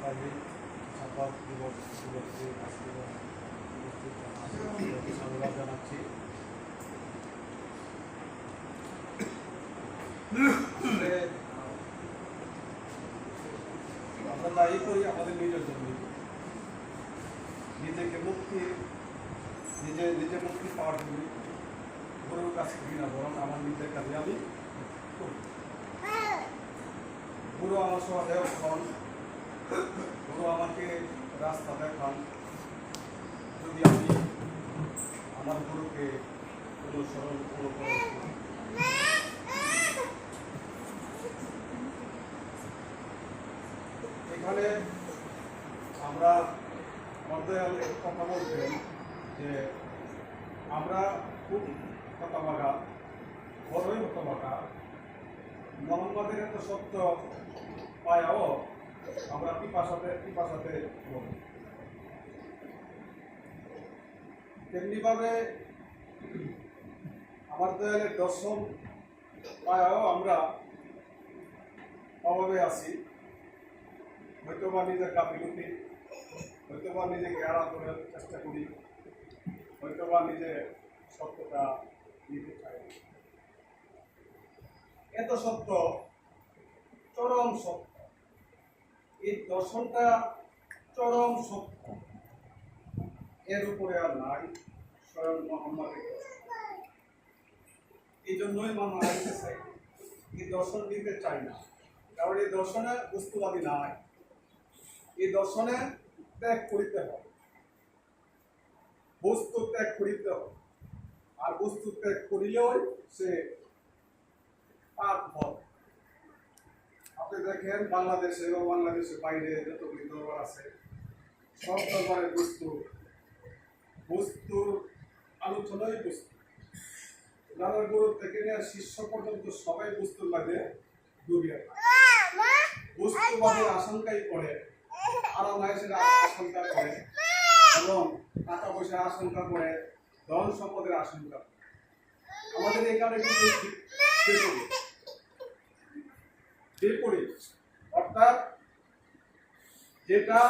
কাজী সাফাত দিবস উপলক্ষে আজকে উপস্থিত সাধুবাদ জানাচ্ছি। আমরা দায়ী করি আমাদের নিজের জন্য, নিজেকে নিজে মুক্তি পাওয়ার জন্য গুরুর কাছে করি না, বরং আমার নিজের কাজে আমি করি। গুরু আমার সহায়ক হন, গুরু আমাকে রাস্তা দেখান। যদি আমি আমার গুরুকে অনুসরণ করি, এখানে আমরা মধ্যয়াল কথা বলতেন যে আমরা খুব হতবাগা, বড়ই হতবাগা। মোহাম্মদের এত সত্য পায়াও আমরা পিপাসাতে বলি। তেমনিভাবে আমার দয়ালের দর্শন পায়াও আমরা অভাবে আছি। হয়তোবা নিজের গাফিলতি, হয়তোবা নিজেকে আড়াল করার চেষ্টা করি, হয়তোবা নিজে সত্যটা নিতে চাই। এত সত্য, চরম সত্য, এই দর্শনটা চরম সত্য, এর উপরে আর নাই স্বয়ং মোহাম্মদের। এই জন্যই মানুষ আনতে চাই, এই দর্শন নিতে চাই না, কারণ এই দর্শনে বস্তুবাদী নাই। এই দর্শনে ত্যাগ করিতে হয়, বস্তু ত্যাগ করিতে হয়, আর বস্তু ত্যাগ করিলেও সে পাপ হয়। আপনি দেখেন বাংলাদেশে এবং বাংলাদেশের বাইরে যতগুলি দরবার আছে, সব দরবারের বস্তুর আলোচনাই বস্তু। দাদার গুরু থেকে নিয়ে শিষ্য পর্যন্ত সবাই বস্তুর মাঝে জড়িয়ে থাকে, বস্তুবাদের আশঙ্কাই করে, আরামায়েশের আশঙ্কা করে, এবং টাকা পয়সার আশঙ্কা করে, ধন সম্পদের আশঙ্কা করে। আমাদের এখানে কিন্তু বিপরীত, অর্থাৎ যেটা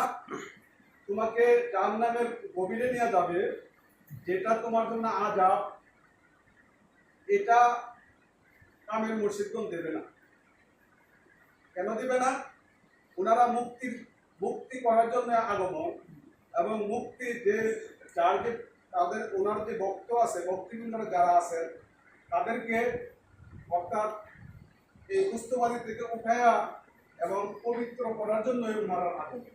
তোমাকে জাহান্নামের গভীরে নিয়ে যাবে, যেটা তোমার জন্য আযাব, এটা কামেল মুর্শিদগণ দেবে না। কেন দিবে না? ওনারা মুক্তি করার জন্য আগমন, এবং মুক্তি যে তাদের ওনার যে ভক্ত আছে, ভক্তিবৃন্দরা যারা আছে, তাদেরকে অর্থাৎ এই বস্তুবাদী থেকে উঠায়া এবং পবিত্র করার জন্য ওনারা আগমন,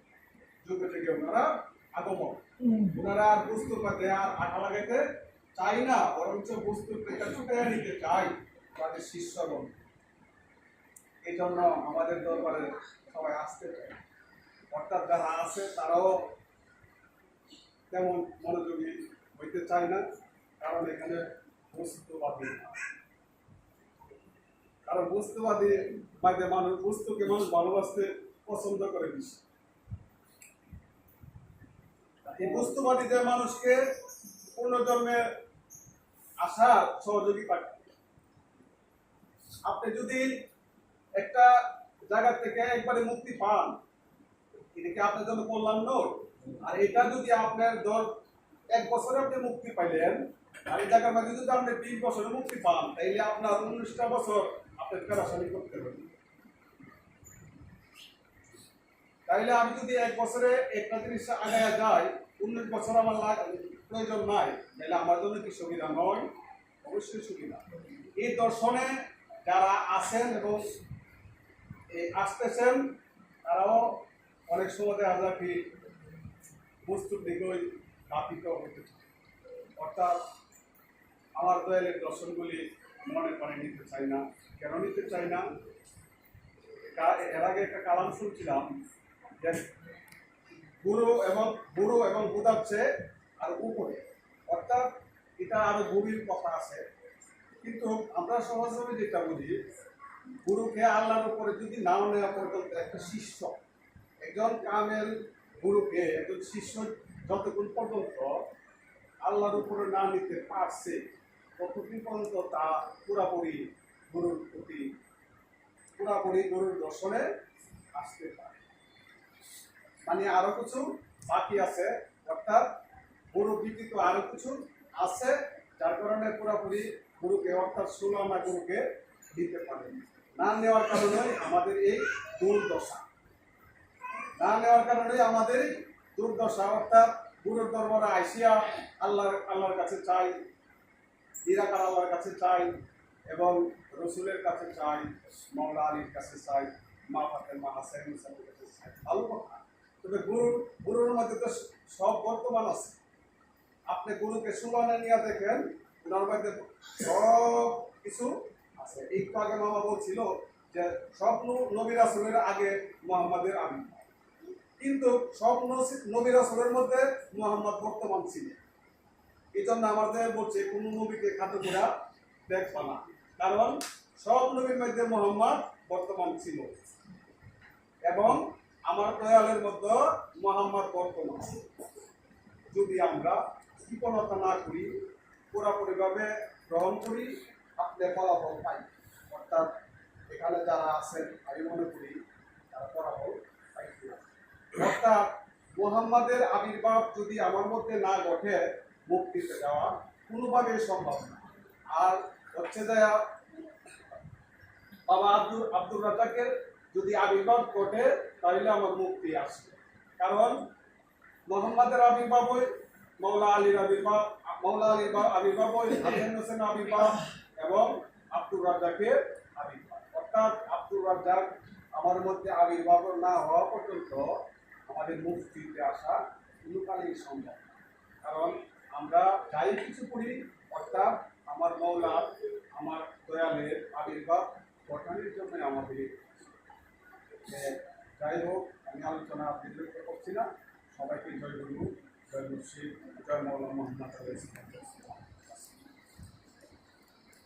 যুগে থেকে ওনারা আগমন। ওনারা আর বস্তুর মধ্যে আর আঠা লাগাইতে চাই না, বরঞ্চ বস্তুর থেকে ছুটাইয়া নিতে চাই তাদের শিষ্যগণ। এই জন্য আমাদের দরবারে সবাই আসতে চায়, অর্থাৎ যারা আছে তারাও তেমন মনোযোগী হইতে চায় না, কারণ এখানে বস্তুবাদী না। কারণ বস্তুবাদী বাদে বস্তুকে মানুষ ভালোবাসতে পছন্দ করে বেশি। এই বস্তুবাদী যে মানুষকে পুনর্জন্মে আসার সহযোগিতা করে। আপনি যদি একটা জায়গা থেকে একবারে মুক্তি পান, এটা কি আপনার জন্য কল্যাণ নয়? আর এটা যদি আপনার 1 বছরে আপনি মুক্তি পাইলেন, আর এই জায়গার মধ্যে যদি আপনি 3 বছরে মুক্তি পান, তাইলে আপনার 19টা বছর আপনার পেরাশানি করতে হবে। তাইলে আমি যদি 1 বছরে একটা জিনিস আগায়া যাই, 19 বছর আমার প্রয়োজন নাই, তাহলে আমার জন্য কি সুবিধা নয়? অবশ্যই সুবিধা। এই দর্শনে যারা আছেন এবং আসতেছেন, তারাও অনেক সময় দেখা যায় কি বস্তুর দিকেই বাপিত হতে চায়। অর্থাৎ আমার দয়ালের দর্শনগুলি মনে করে নিতে চাই না। কেন নিতে চাই না? এর আগে একটা কালাম শুনছিলাম যে গুরু এবং বুধাচ্ছে আর উপরে, অর্থাৎ এটা আরো গভীর কথা আছে। কিন্তু আমরা সহজভাবে যেটা বুঝি, গুরুকে আল্লাহর উপরে যদি নাও নেওয়া পর্যন্ত একটা শিষ্য, একজন কামেল গুরুকে একজন শিষ্য যতক্ষণ পর্যন্ত আল্লাহর উপরে না নিতে পারছে, ততদিন পর্যন্ত তা পুরাপুরি গুরুর দর্শনে আসতে পারে। মানে আরো কিছু বাকি আছে, অর্থাৎ গুরু ব্যতীত আরো কিছু আছে, যার কারণে পুরোপুরি গুরুকে অর্থাৎ সুলামা গুরুকে দিতে পারে না। নেওয়ার কারণে আমাদের এই দুর্দশা, না নেওয়ার কারণে আমাদের এই দুর্দশা, অর্থাৎ গুরুর দরবারে আইসিয়া আল্লাহর কাছে চাই, নিরাকার আল্লাহর কাছে চাই, এবং রসুলের কাছে চাই, মাওলা আলীর কাছে চাই, মা ফাতেমা হাসান হুসাইনের কাছে চাই, ভালো কথা। তবে গুরুর মধ্যে তো সব বর্তমান আছে। আপনি গুরুকে সুলানে নিয়ে দেখেন, ওনার মধ্যে সব কিছু আছে। একটু আগে মামা বলছিল যে সব নবী রাসূলের আগে মুহাম্মাদের আবির্ভাব, কিন্তু সব নবী রাসূলের মধ্যে মুহাম্মদ বর্তমান ছিলেন। এই জন্য আমাদের বলছে কোন নবীকে খাটো করে দেখবা না, কারণ সব নবীর মধ্যে মুহাম্মদ বর্তমান ছিল, এবং আমার দয়ালের মধ্যে মুহাম্মদ বর্তমান। যদি আমরা কৃপণতা না করি, পুরোপুরিভাবে গ্রহণ করি, আপনি ফলাফল পাই। অর্থাৎ এখানে যারা আছেন আমি মনে করি তারা ফলাফল পাইতে। অর্থাৎ মুহাম্মাদের আবির্ভাব যদি আমার মধ্যে না ঘটে, মুক্তিতে যাওয়া কোনোভাবেই সম্ভব না। আর হচ্ছে যে বাবা আব্দুর রাজ্জাকের যদি আবির্ভাব ঘটে তাহলে আমার মুক্তি আসবে, কারণ মুহাম্মাদের আবির্ভাব হয়, মাওলা আলীর আবির্ভাব, মাওলা আলীর আবির্ভাব হয়, হাসান হোসেন আবির্ভাব, এবং আব্দুর রাজ্জাকের আবির্ভাব। অর্থাৎ আব্দুর রাজ্জাক আমার মধ্যে আবির্ভাব না হওয়া পর্যন্ত আমাদের মুক্তিতে আসা কোনোকালেই সম্ভব না। কারণ আমরা যাই কিছু করি, অর্থাৎ আমার মাওলা, আমার দয়ালের আবির্ভাব ঘটানোর জন্য আমাদের। যাই হোক, আমি আলোচনা দীর্ঘ করছি না। সবাইকে জয় গুরু, জয় মুর্শিদ, জয় মাওলানা মুহাম্মদ।